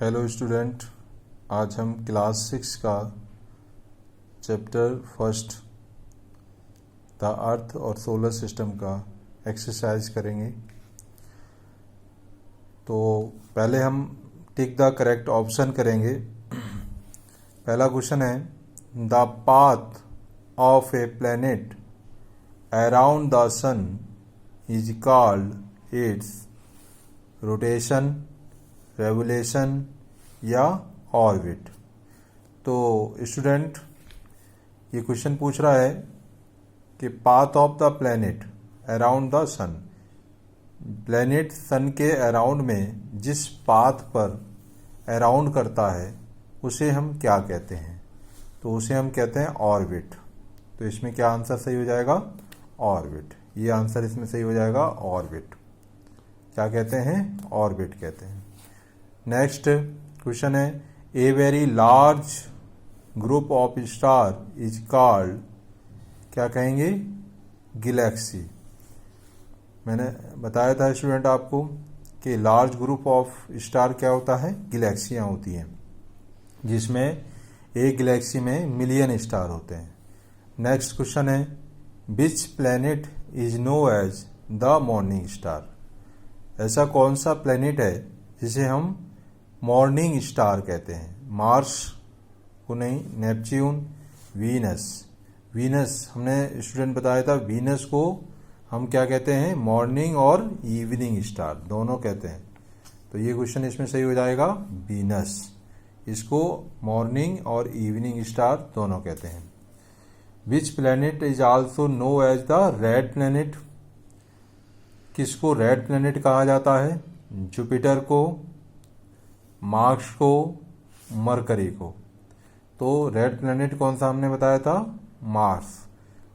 Hello student, आज हम class 6 का चैप्टर फर्स्ट द अर्थ और सोलर सिस्टम का एक्सरसाइज करेंगे। तो पहले हम टिक द करेक्ट ऑप्शन करेंगे। पहला क्वेश्चन है the path of a planet around the sun is called its rotation, revolution या ऑर्बिट। तो स्टूडेंट ये क्वेश्चन पूछ रहा है कि path of the planet around the sun, planet sun के अराउंड में जिस पाथ पर अराउंड करता है उसे हम क्या कहते हैं? तो उसे हम कहते हैं ऑर्बिट। तो इसमें क्या आंसर सही हो जाएगा? ऑर्बिट। ये आंसर इसमें सही हो जाएगा, ऑर्बिट। क्या कहते हैं? ऑर्बिट कहते हैं। नेक्स्ट क्वेश्चन है a very large group of star is called, क्या कहेंगे? गैलेक्सी। मैंने बताया था स्टूडेंट आपको कि लार्ज ग्रुप ऑफ स्टार क्या होता है? गैलेक्सियां होती हैं, जिसमें एक गैलेक्सी में मिलियन स्टार होते हैं। नेक्स्ट क्वेश्चन है which planet is known as the morning star. ऐसा कौन सा प्लैनेट है जिसे हम मॉर्निंग स्टार कहते हैं? मार्स को नहीं, नेपच्यून, वीनस। वीनस हमने स्टूडेंट बताया था, वीनस को हम क्या कहते हैं? मॉर्निंग और इवनिंग स्टार दोनों कहते हैं। तो ये क्वेश्चन इसमें सही हो जाएगा, वीनस। इसको मॉर्निंग और इवनिंग स्टार दोनों कहते हैं। Which planet is also no as the red planet. किसको रेड प्लैनेट कहा जाता है? जुपिटर को, मार्स को, मरकरी को। तो रेड प्लैनेट कौन सा हमने बताया था? मार्स।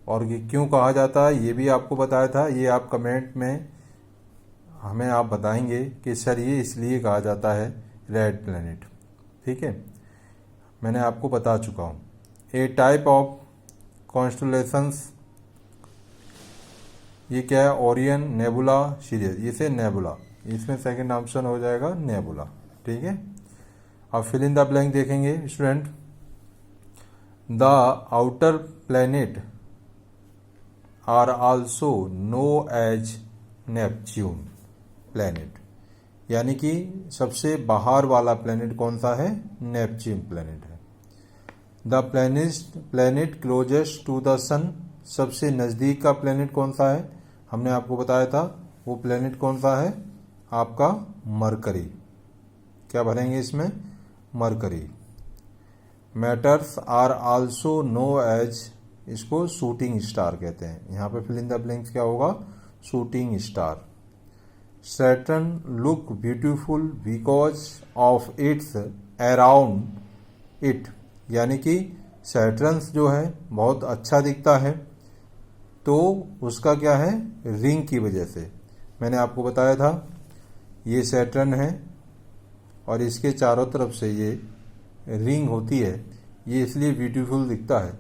और ये क्यों कहा जाता है ये भी आपको बताया था। ये आप कमेंट में हमें आप बताएंगे कि सर ये इसलिए कहा जाता है रेड प्लैनेट। ठीक है, मैंने आपको बता चुका हूँ। ए टाइप ऑफ कॉन्स्टलेशंस, ये क्या है? Orion, nebula, serious. ये से नेबुला, इसमें सेकंड ऑप्शन हो जाएगा नेबुला। ठीक है, अब फिल इन द ब्लैंक देखेंगे student. The outer planet are also no as Neptune planet. यानी कि सबसे बाहर वाला प्लैनेट कौन सा है? नेपच्यून प्लैनेट है। The planet closest to the sun, सबसे नजदीक का प्लैनेट कौन सा है? हमने आपको बताया था वो प्लैनेट कौन सा है? आपका मरकरी। क्या भरेंगे इसमें? Mercury. Meteors are also no as, इसको शूटिंग स्टार कहते हैं। यहाँ पे फिल इन द ब्लैंक्स क्या होगा? Shooting star. Saturn look beautiful because of its around it, यानी कि सैटर्न्स जो है बहुत अच्छा दिखता है, तो उसका क्या है? रिंग की वजह से। मैंने आपको बताया था ये सैटर्न है और इसके चारों तरफ से ये रिंग होती है, ये इसलिए ब्यूटीफुल दिखता है,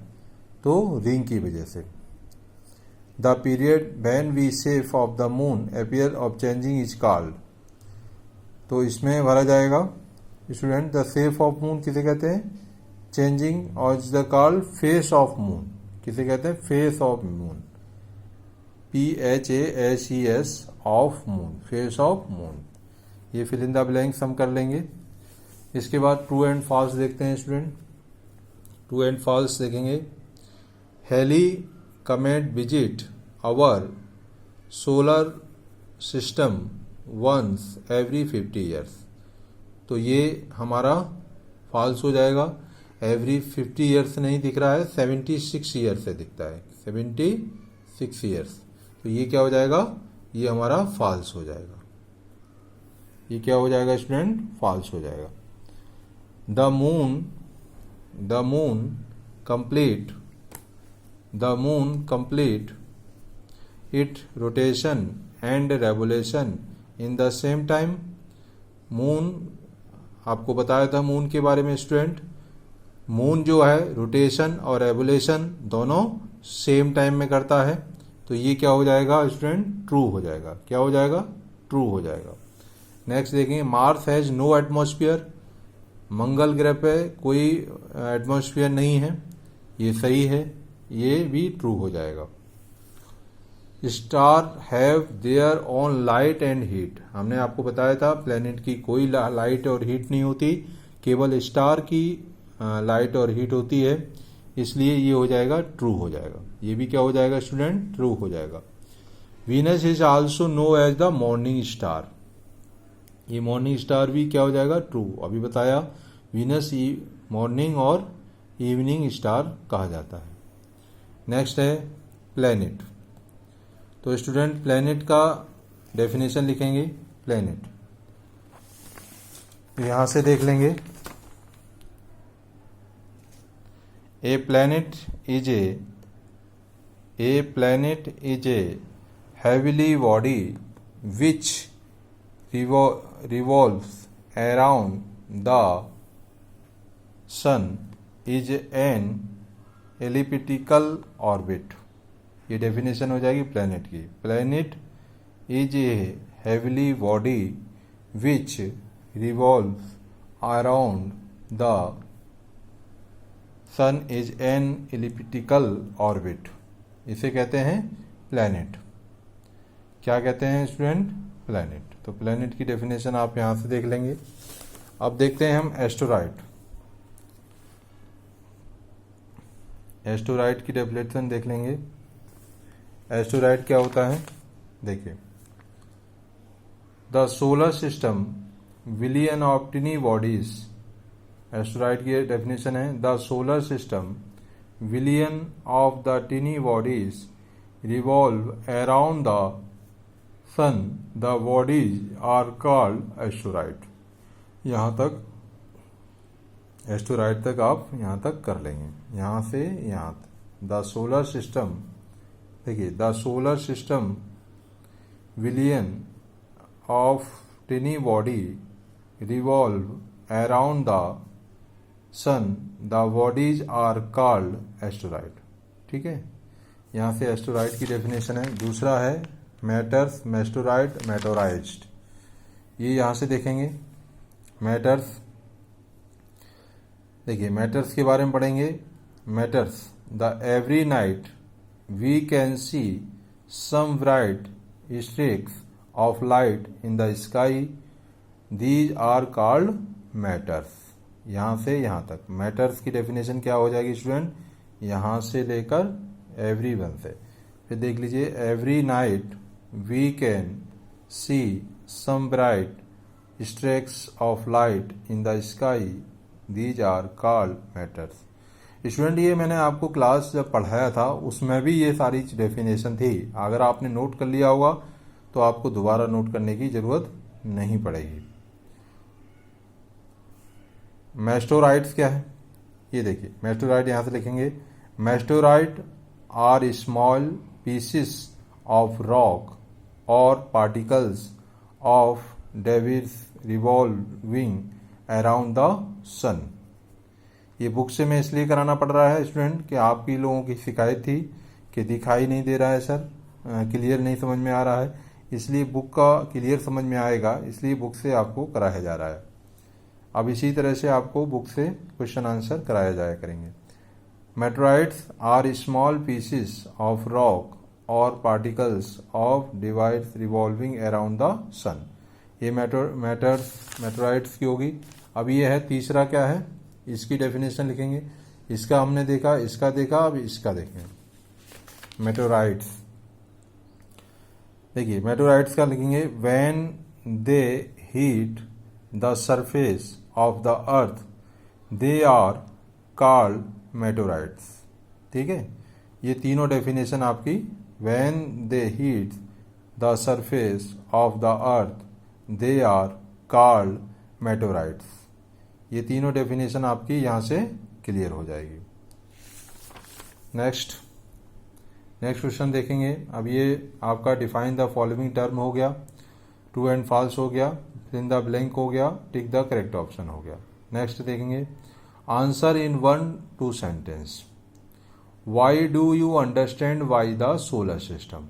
तो रिंग की वजह से। The period when V shape of the moon appear of changing is called. तो इसमें भरा जाएगा student the shape of moon किसे कहते हैं? चेंजिंग। और is the called face of moon, किसे कहते हैं? Face of moon, PHASES of moon, face of moon. ये फिल इन द ब्लैंक्स हम कर लेंगे। इसके बाद ट्रू एंड फॉल्स देखते हैं स्टूडेंट। ट्रू एंड फॉल्स देखेंगे। Halley comet visit our solar system once every 50 years. तो ये हमारा फॉल्स हो जाएगा। एवरी 50 ईयर्स नहीं दिख रहा है, 76 ईयर से दिखता है, 76 ईयर्स। तो ये क्या हो जाएगा? ये हमारा फॉल्स हो जाएगा। ये क्या हो जाएगा स्टूडेंट? फॉल्स हो जाएगा। The moon complete it rotation and revolution in the same time. Moon, आपको बताया था मून के बारे में स्टूडेंट। मून जो है रोटेशन और रेवोल्यूशन दोनों सेम टाइम में करता है, तो ये क्या हो जाएगा स्टूडेंट? ट्रू हो जाएगा। क्या हो जाएगा? ट्रू हो जाएगा। नेक्स्ट देखेंगे मार्स हैज नो एटमॉस्फेयर। मंगल ग्रह पे कोई एटमॉस्फेयर नहीं है, ये सही है, ये भी ट्रू हो जाएगा। Star have their own light and heat, हमने आपको बताया था प्लेनेट की कोई लाइट और हीट नहीं होती, केवल स्टार की लाइट और हीट होती है, इसलिए ये हो जाएगा ट्रू हो जाएगा। ये भी क्या हो जाएगा स्टूडेंट, ट्रू हो जाएगा। Venus is also no as the morning star, ये मॉर्निंग स्टार भी क्या हो जाएगा, ट्रू। अभी बताया वीनस मॉर्निंग और इवनिंग स्टार कहा जाता है। नेक्स्ट है प्लेनेट। तो स्टूडेंट प्लेनेट का डेफिनेशन लिखेंगे। प्लेनेट यहां से देख लेंगे। A planet is a heavily body which revolves around the sun is an elliptical orbit। ये डेफिनेशन हो जाएगी प्लेनेट की। Planet is a heavily body which revolves around the sun is an elliptical orbit, इसे कहते हैं planet. क्या कहते हैं स्टूडेंट, प्लेनेट। तो प्लेनेट की डेफिनेशन आप यहां से देख लेंगे। अब देखते हैं हम एस्टेरॉइड। एस्टेरॉइड की डेफिनेशन देख लेंगे। एस्टेरॉइड क्या होता है, देखिए, the solar system billion of tiny bodies. Asteroid की डेफिनेशन है the solar system billion of the tiny bodies revolve around the sun, the bodies are called asteroid. यहां तक एस्टेरॉइड तक आप यहां तक कर लेंगे, यहां से यहां तक। द सोलर सिस्टम, देखिए, the solar system billion of tiny body revolve around the sun, the bodies are called asteroid. ठीक है, यहां से एस्टेरॉइड की डेफिनेशन है। दूसरा है मैटर्स, मेस्टेरॉइड, मेटोराइज्ड। ये यहां से देखेंगे। मैटर्स, देखिए, मैटर्स के बारे में पढ़ेंगे। Meteors, the every night we can see some bright streaks of light in the sky, these are called meteors. यहां से यहां तक मैटर्स की डेफिनेशन क्या हो जाएगी स्टूडेंट, यहां से लेकर एवरी वन से। फिर देख लीजिए, every night we can see some bright streaks of light in the sky, these are called meteors. Student, ये मैंने आपको क्लास जब पढ़ाया था उसमें भी ये सारी डेफिनेशन थी। अगर आपने नोट कर लिया होगा तो आपको दोबारा नोट करने की जरूरत नहीं पड़ेगी। मेस्टेरॉइड्स क्या है, ये देखिए, मेस्टेरॉइड यहां से लिखेंगे। Meteoroid are small pieces of rock और particles of debris revolving around the sun. ये बुक से मैं इसलिए कराना पड़ रहा है स्टूडेंट कि आपकी लोगों की शिकायत थी कि दिखाई नहीं दे रहा है सर, क्लियर नहीं समझ में आ रहा है, इसलिए बुक का क्लियर समझ में आएगा, इसलिए बुक से आपको कराया जा रहा है। अब इसी तरह से आपको बुक से क्वेश्चन आंसर कराया जाया करेंगे। Meteoroids are small pieces of rock और particles of debris revolving around the sun. ये मेटेरॉइड्स की होगी। अब ये है तीसरा, क्या है, इसकी डेफिनेशन लिखेंगे। इसका हमने देखा, इसका देखा, अब इसका देखें। मेटेरॉइड्स, देखिए, मेटेरॉइड्स का लिखेंगे when they hit the surface of the earth they are called meteoroids. ठीक है, ये तीनों डेफिनेशन आपकी, when they hit the surface of the earth they are called meteoroids. ये तीनों डेफिनेशन आपकी यहां से क्लियर हो जाएगी। नेक्स्ट क्वेश्चन देखेंगे। अब ये आपका डिफाइन द फॉलोइंग टर्म हो गया, ट्रू एंड फॉल्स हो गया, फिर द ब्लैंक हो गया, टिक द करेक्ट ऑप्शन हो गया। नेक्स्ट देखेंगे, answer in 1-2 sentence. Why do you understand why the solar system.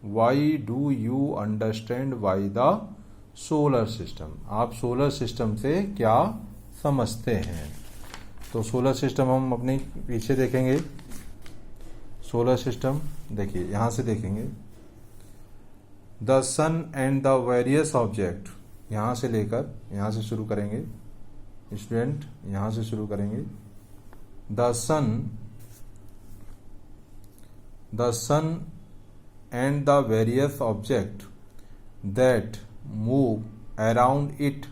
Why do you understand why the solar system. आप सोलर सिस्टम से क्या समझते हैं। तो सोलर सिस्टम हम अपने पीछे देखेंगे। सोलर सिस्टम देखिए, यहाँ से देखेंगे the sun and the various object, यहाँ से लेकर यहाँ से शुरू करेंगे स्टूडेंट, यहाँ से शुरू करेंगे। The sun and the various object that move around it,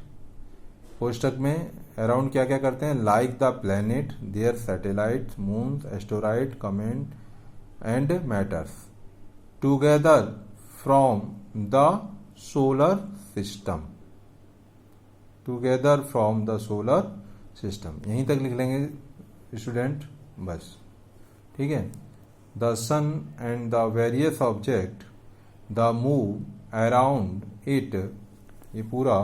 कोष्टक में अराउंड क्या क्या करते हैं, like the planet, their satellite, moon, asteroid, comet and matters, together from the solar system, together from the solar system. यहीं तक लिख लेंगे स्टूडेंट, बस, ठीक है। The sun and the various object the move around it, ये पूरा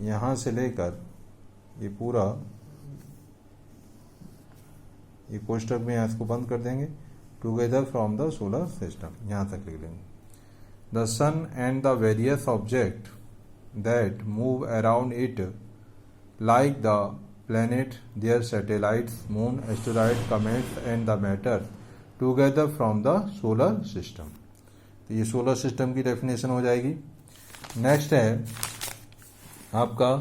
यहाँ से लेकर ये पूरा, ये कोष्टक में यहाँ इसको बंद कर देंगे, together from the solar system, यहाँ तक लिख लेंगे। The sun and the various object that move around it like the planet, their satellites, moon, asteroid, comets and the matter together from the solar system। तो ये solar system की definition हो जाएगी। Next है आपका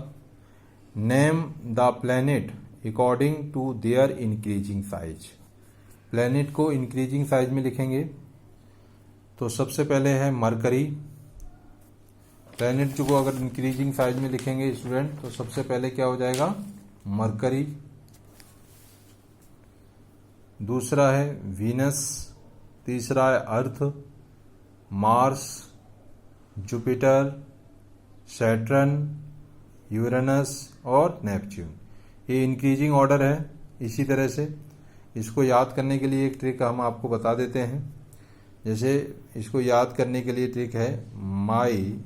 name the planet according to their increasing size. Planet को increasing size में लिखेंगे। तो सबसे पहले है मरकरी। प्लैनेट को अगर इंक्रीजिंग साइज में लिखेंगे स्टूडेंट, तो सबसे पहले क्या हो जाएगा, मरकरी। दूसरा है वीनस। तीसरा है अर्थ, मार्स, जुपिटर, सैटर्न, यूरेनस और नेपच्यून। ये इंक्रीजिंग ऑर्डर है। इसी तरह से इसको याद करने के लिए एक ट्रिक हम आपको बता देते हैं। जैसे इसको याद करने के लिए ट्रिक है my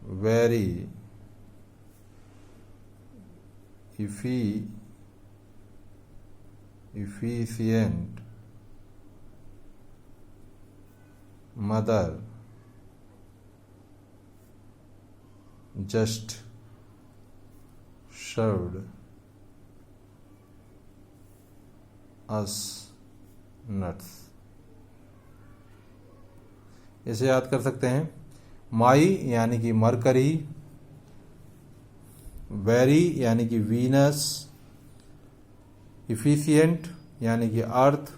very efficient mother just served us nuts। इसे याद कर सकते हैं। माई यानी कि मरकरी, वेरी यानी कि वीनस, इफिशिएंट यानी कि अर्थ,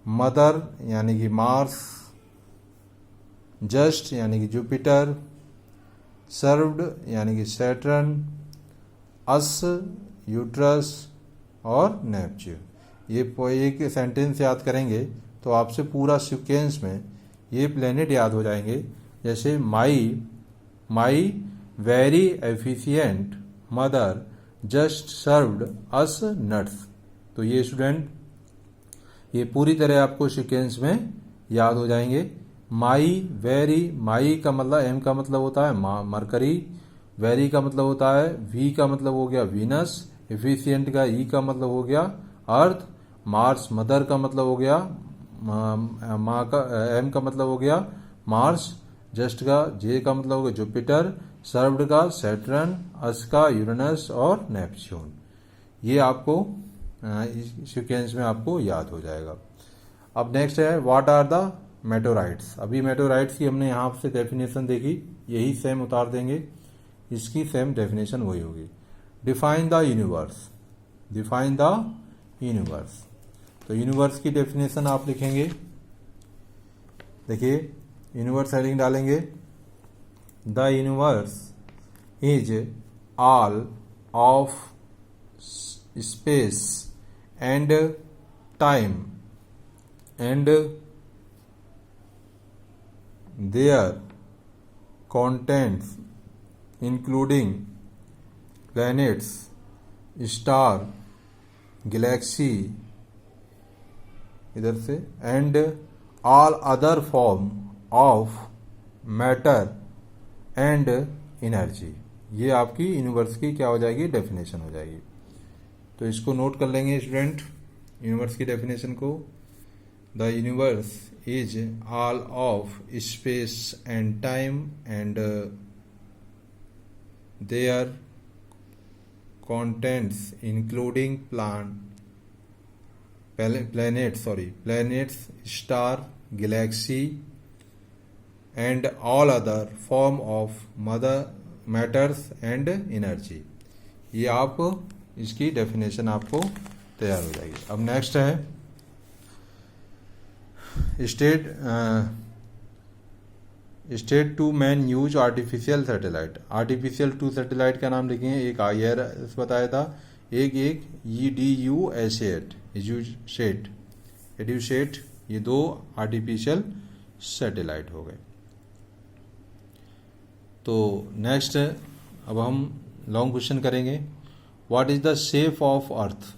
मदर यानी कि मार्स, जस्ट यानी कि जुपिटर, सर्व्ड यानी कि सैटर्न, अस यूट्रस और नेपच्यून। ये एक सेंटेंस याद करेंगे तो आपसे पूरा सीक्वेंस में ये प्लेनेट याद हो जाएंगे। जैसे my very efficient mother just served us nuts. तो ये स्टूडेंट ये पूरी तरह आपको सीक्वेंस में याद हो जाएंगे। माई वेरी, माई का मतलब एम का मतलब होता है मरकरी, वेरी का मतलब होता है वी का मतलब हो गया वीनस, एफिशिएंट का ई का मतलब हो गया अर्थ, मार्स मदर का मतलब हो गया माँ का एम का मतलब हो गया मार्स, जस्ट का जे का मतलब हो गया जुपिटर, सर्व्ड का सैटर्न, अस का यूरेनस और नेपच्यून। ये आपको इस सीक्वेंस में आपको याद हो जाएगा। अब नेक्स्ट है व्हाट आर द मेटोराइट्स। अभी मेटोराइट्स की हमने यहाँ से डेफिनेशन देखी, यही सेम उतार देंगे, इसकी सेम डेफिनेशन वही होगी। Define the universe, define the universe. तो यूनिवर्स की डेफिनेशन आप लिखेंगे। देखिए यूनिवर्स हेडिंग डालेंगे, the universe is all of space and time and their contents including planets, star, galaxy इधर से and all other form of matter and energy। ये आपकी यूनिवर्स की क्या हो जाएगी, डेफिनेशन हो जाएगी। तो इसको नोट कर लेंगे स्टूडेंट यूनिवर्स की डेफिनेशन को। The universe is all of space and time and their contents including planets, star, galaxy and all other form of matters and energy। ये आप इसकी डेफिनेशन आपको तैयार हो जाएगी। अब नेक्स्ट है state two man use artificial satellite. Artificial two satellite का नाम लिखेंगे, एक IRS बताया था, एक एड्यूसेट, ये दो आर्टिफिशियल सैटेलाइट हो गए। तो नेक्स्ट अब हम लॉन्ग क्वेश्चन करेंगे, what is the shape of earth.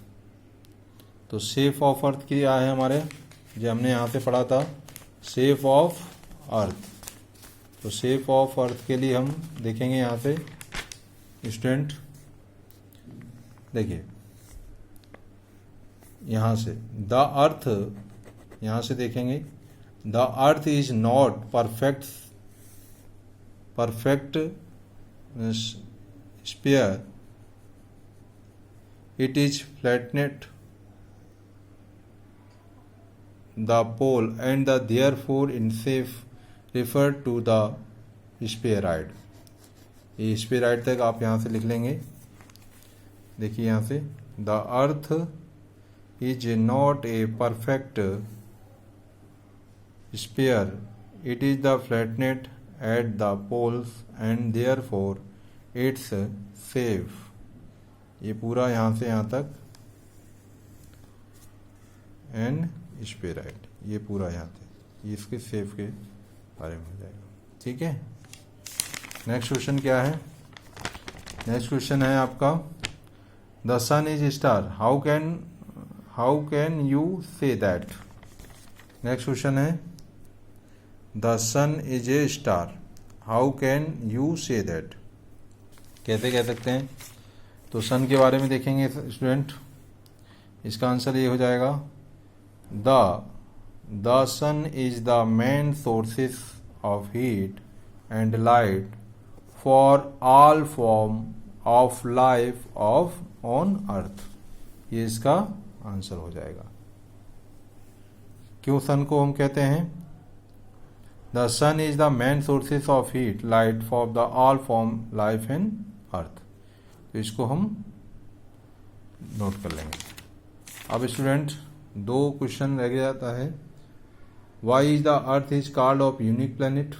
तो शेप ऑफ अर्थ क्या है हमारे, जो हमने यहाँ से पढ़ा था शेप ऑफ अर्थ। तो शेप ऑफ अर्थ के लिए हम देखेंगे यहाँ से स्टूडेंट, देखिए यहाँ से द अर्थ, यहाँ से देखेंगे the earth is not perfect sphere, it is flattened the pole and therefore in shape referred to the spheroid। ये spheroid तक आप यहाँ से लिख लेंगे। देखिए यहाँ से the earth is not a perfect sphere, it is the flattened at the poles and therefore its shape। ये पूरा यहाँ से यहाँ तक एंड स्फीरॉइड, ये पूरा यहाँ से ये इसके शेप के बारे में हो जाएगा। ठीक है, नेक्स्ट क्वेश्चन क्या है, नेक्स्ट क्वेश्चन है आपका the sun is star, how can you say that. Next question है the sun is a star, how can you say that, कैसे कह सकते हैं। तो सन के बारे में देखेंगे स्टूडेंट, इसका आंसर ये हो जाएगा the sun is the main sources of heat and light for all form of life of on earth. ये इसका आंसर हो जाएगा। क्यों सन को हम कहते हैं, the sun is the main sources of heat light for the all form life in earth. तो इसको हम नोट कर लेंगे। अब स्टूडेंट दो क्वेश्चन रह जाता है, why is the earth is called of unique planet.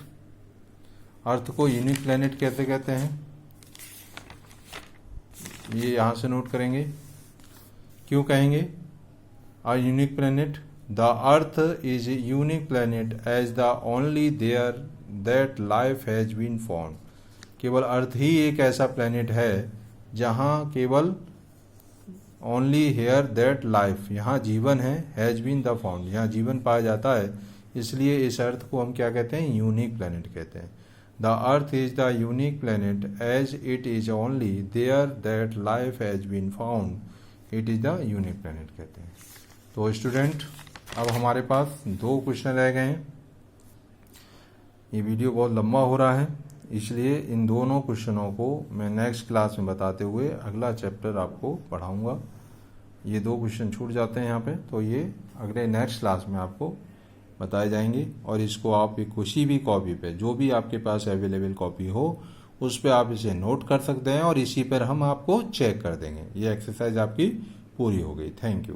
Earth को यूनिक प्लैनेट कैसे कहते हैं, ये यहां से नोट करेंगे। क्यों कहेंगे a unique planet, the earth is unique planet as the only there that life has been found. केवल अर्थ ही एक ऐसा प्लैनेट है जहाँ केवल ओनली हेयर दैट लाइफ, यहाँ जीवन है, हैज बीन द फाउंड, यहाँ जीवन पाया जाता है, इसलिए इस अर्थ को हम क्या कहते हैं, यूनिक प्लैनेट कहते हैं। The earth is the unique planet as it is only there that life has been found, it is the unique planet कहते हैं। तो स्टूडेंट अब हमारे पास दो क्वेश्चन रह गए हैं। ये वीडियो बहुत लंबा हो रहा है, इसलिए इन दोनों क्वेश्चनों को मैं नेक्स्ट क्लास में बताते हुए अगला चैप्टर आपको पढ़ाऊंगा। ये दो क्वेश्चन छूट जाते हैं यहाँ पे, तो ये अगले नेक्स्ट क्लास में आपको बताए जाएंगे। और इसको आप किसी भी कॉपी पे, जो भी आपके पास अवेलेबल कॉपी हो, उस पर आप इसे नोट कर सकते हैं और इसी पर हम आपको चेक कर देंगे। ये एक्सरसाइज आपकी पूरी हो गई। Thank you.